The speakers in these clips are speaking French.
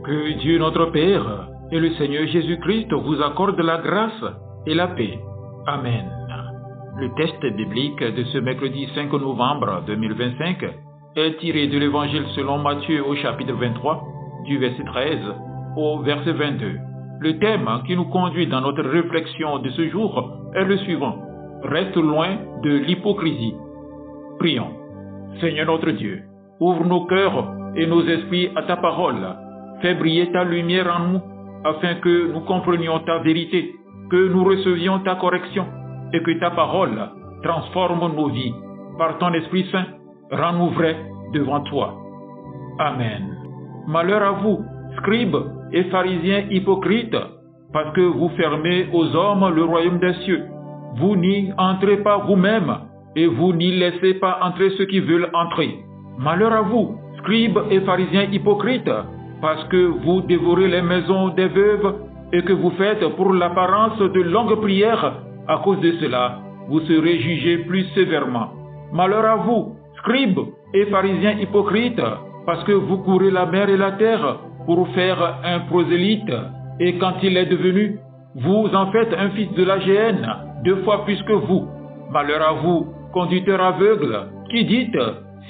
Que Dieu notre Père et le Seigneur Jésus-Christ vous accordent la grâce et la paix. Amen. Le texte biblique de ce mercredi 5 novembre 2025 est tiré de l'Évangile selon Matthieu au chapitre 23, du verset 13 au verset 22. Le thème qui nous conduit dans notre réflexion de ce jour est le suivant. Reste loin de l'hypocrisie. Prions. Seigneur notre Dieu, ouvre nos cœurs et nos esprits à ta parole. Fais briller ta lumière en nous, afin que nous comprenions ta vérité, que nous recevions ta correction, et que ta parole transforme nos vies. Par ton Esprit Saint, rends-nous vrais devant toi. Amen. Malheur à vous, scribes et pharisiens hypocrites, parce que vous fermez aux hommes le royaume des cieux. Vous n'y entrez pas vous-même, et vous n'y laissez pas entrer ceux qui veulent entrer. Malheur à vous, scribes et pharisiens hypocrites, parce que vous dévorez les maisons des veuves et que vous faites pour l'apparence de longues prières. À cause de cela, vous serez jugés plus sévèrement. Malheur à vous, scribes et pharisiens hypocrites, parce que vous courez la mer et la terre pour faire un prosélyte, et quand il est devenu, vous en faites un fils de la géhenne, 2 fois plus que vous. Malheur à vous, conducteurs aveugles, qui dites,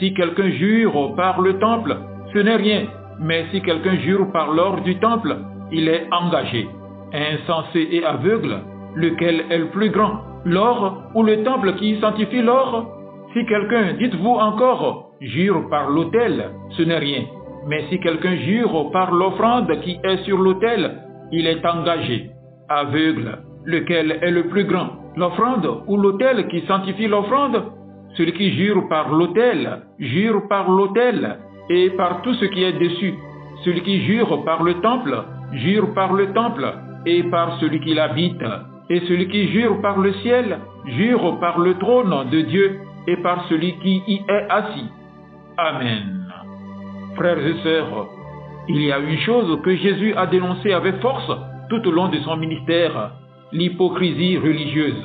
si quelqu'un jure par le temple, ce n'est rien. Mais si quelqu'un jure par l'or du temple, il est engagé. Insensé et aveugle, lequel est le plus grand, l'or ou le temple qui sanctifie l'or? Si quelqu'un, dites-vous encore, jure par l'autel, ce n'est rien. Mais si quelqu'un jure par l'offrande qui est sur l'autel, il est engagé. Aveugle, lequel est le plus grand, l'offrande ou l'autel qui sanctifie l'offrande? Celui qui jure par l'autel, jure par l'autel et par tout ce qui est dessus. Celui qui jure par le temple, jure par le temple et par celui qui l'habite. Et celui qui jure par le ciel, jure par le trône de Dieu et par celui qui y est assis. Amen. Frères et sœurs, il y a une chose que Jésus a dénoncée avec force tout au long de son ministère, l'hypocrisie religieuse.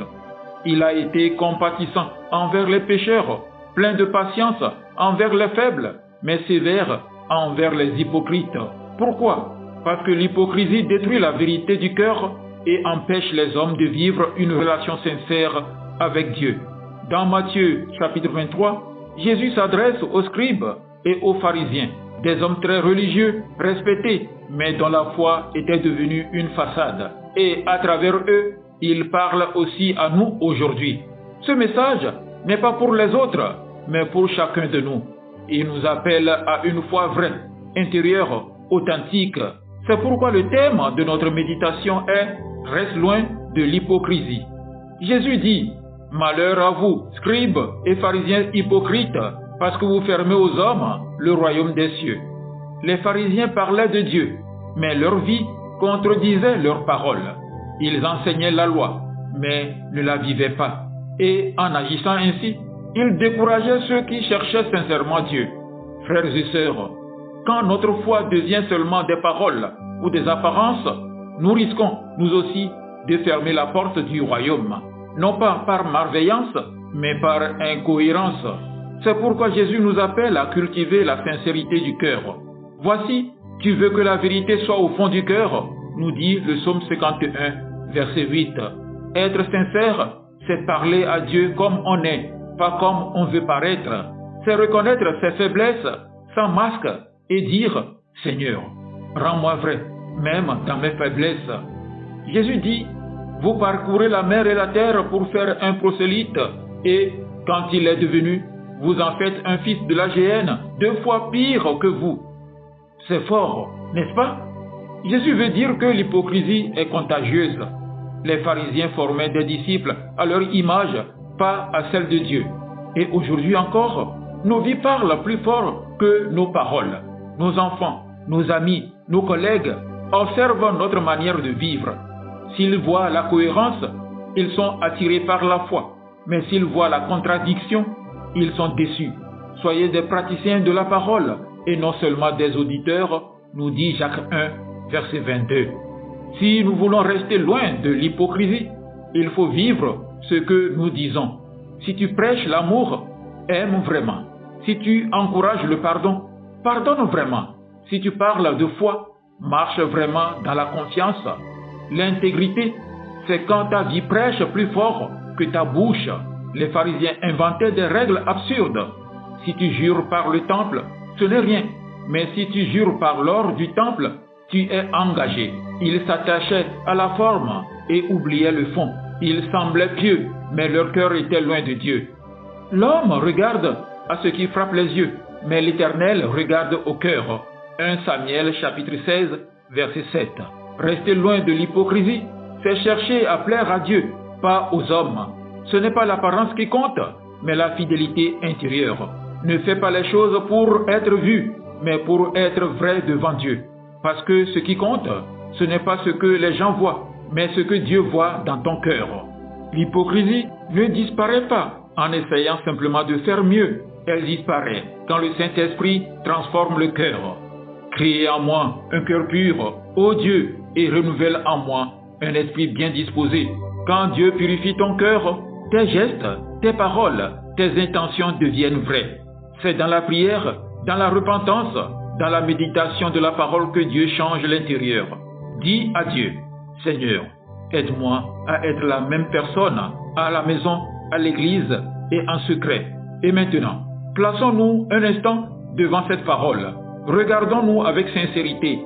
Il a été compatissant envers les pécheurs, plein de patience envers les faibles, mais sévère envers les hypocrites. Pourquoi? Parce que l'hypocrisie détruit la vérité du cœur et empêche les hommes de vivre une relation sincère avec Dieu. Dans Matthieu chapitre 23, Jésus s'adresse aux scribes et aux pharisiens, des hommes très religieux, respectés, mais dont la foi était devenue une façade. Et à travers eux, il parle aussi à nous aujourd'hui. Ce message n'est pas pour les autres, mais pour chacun de nous. Il nous appelle à une foi vraie, intérieure, authentique. C'est pourquoi le thème de notre méditation est « Reste loin de l'hypocrisie ». Jésus dit « Malheur à vous, scribes et pharisiens hypocrites, parce que vous fermez aux hommes le royaume des cieux. » Les pharisiens parlaient de Dieu, mais leur vie contredisait leurs paroles. Ils enseignaient la loi, mais ne la vivaient pas. Et en agissant ainsi, ils décourageaient ceux qui cherchaient sincèrement Dieu. Frères et sœurs, quand notre foi devient seulement des paroles ou des apparences, nous risquons, nous aussi, de fermer la porte du royaume, non pas par malveillance, mais par incohérence. C'est pourquoi Jésus nous appelle à cultiver la sincérité du cœur. Voici, tu veux que la vérité soit au fond du cœur, nous dit le psaume 51, verset 8. Être sincère, c'est parler à Dieu comme on est, pas comme on veut paraître. C'est reconnaître ses faiblesses sans masque et dire « Seigneur, rends-moi vrai, même dans mes faiblesses. » Jésus dit « Vous parcourez la mer et la terre pour faire un prosélyte et, quand il est devenu, vous en faites un fils de la géhenne 2 fois pire que vous. » C'est fort, n'est-ce pas? Jésus veut dire que l'hypocrisie est contagieuse. Les pharisiens formaient des disciples à leur image, pas à celle de Dieu. Et aujourd'hui encore, nos vies parlent plus fort que nos paroles. Nos enfants, nos amis, nos collègues observent notre manière de vivre. S'ils voient la cohérence, ils sont attirés par la foi. Mais s'ils voient la contradiction, ils sont déçus. Soyez des praticiens de la parole et non seulement des auditeurs, nous dit Jacques 1, verset 22. Si nous voulons rester loin de l'hypocrisie, il faut vivre ce que nous disons. Si tu prêches l'amour, aime vraiment. Si tu encourages le pardon, pardonne vraiment. Si tu parles de foi, marche vraiment dans la confiance. L'intégrité, c'est quand ta vie prêche plus fort que ta bouche. Les pharisiens inventaient des règles absurdes. Si tu jures par le temple, ce n'est rien. Mais si tu jures par l'or du temple, tu es engagé. Ils s'attachaient à la forme et oubliaient le fond. Ils semblaient pieux, mais leur cœur était loin de Dieu. L'homme regarde à ce qui frappe les yeux, mais l'Éternel regarde au cœur. 1 Samuel chapitre 16, verset 7. Rester loin de l'hypocrisie, c'est chercher à plaire à Dieu, pas aux hommes. Ce n'est pas l'apparence qui compte, mais la fidélité intérieure. Ne fais pas les choses pour être vu, mais pour être vrai devant Dieu. Parce que ce qui compte, ce n'est pas ce que les gens voient, mais ce que Dieu voit dans ton cœur. L'hypocrisie ne disparaît pas en essayant simplement de faire mieux. Elle disparaît quand le Saint-Esprit transforme le cœur. Crée en moi un cœur pur, ô Dieu, et renouvelle en moi un esprit bien disposé. Quand Dieu purifie ton cœur, tes gestes, tes paroles, tes intentions deviennent vraies. C'est dans la prière, dans la repentance, dans la méditation de la parole que Dieu change l'intérieur. Dis à Dieu, Seigneur, aide-moi à être la même personne à la maison, à l'église et en secret. Et maintenant, plaçons-nous un instant devant cette parole. Regardons-nous avec sincérité.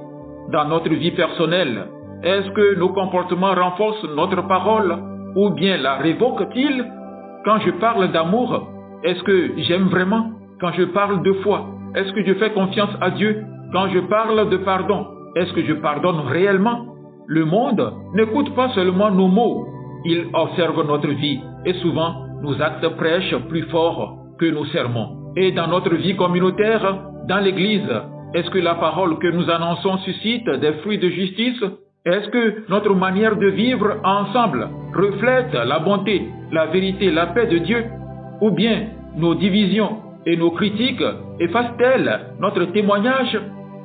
Dans notre vie personnelle, est-ce que nos comportements renforcent notre parole ou bien la révoquent-ils? Quand je parle d'amour, est-ce que j'aime vraiment? Quand je parle de foi, est-ce que je fais confiance à Dieu? Quand je parle de pardon, est-ce que je pardonne réellement? Le monde n'écoute pas seulement nos mots, il observe notre vie et souvent nos actes prêchent plus fort que nos sermons. Et dans notre vie communautaire, dans l'Église, est-ce que la parole que nous annonçons suscite des fruits de justice? Est-ce que notre manière de vivre ensemble reflète la bonté, la vérité, la paix de Dieu? Ou bien nos divisions et nos critiques effacent-elles notre témoignage?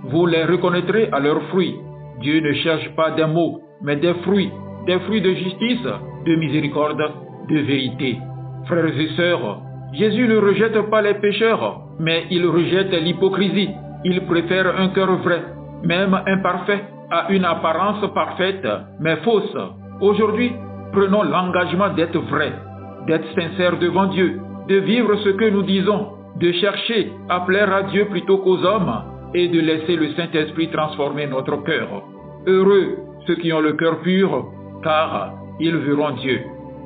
Vous les reconnaîtrez à leurs fruits. Dieu ne cherche pas des mots, mais des fruits de justice, de miséricorde, de vérité. Frères et sœurs, Jésus ne rejette pas les pécheurs, mais il rejette l'hypocrisie. Il préfère un cœur vrai, même imparfait, à une apparence parfaite, mais fausse. Aujourd'hui, prenons l'engagement d'être vrai, d'être sincère devant Dieu, de vivre ce que nous disons, de chercher à plaire à Dieu plutôt qu'aux hommes et de laisser le Saint-Esprit transformer notre cœur. Heureux ceux qui ont le cœur pur, car ils verront Dieu.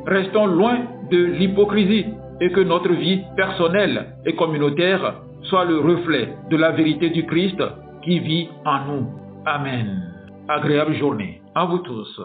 Restons loin de l'hypocrisie et que notre vie personnelle et communautaire soit le reflet de la vérité du Christ qui vit en nous. Amen. Agréable journée à vous tous.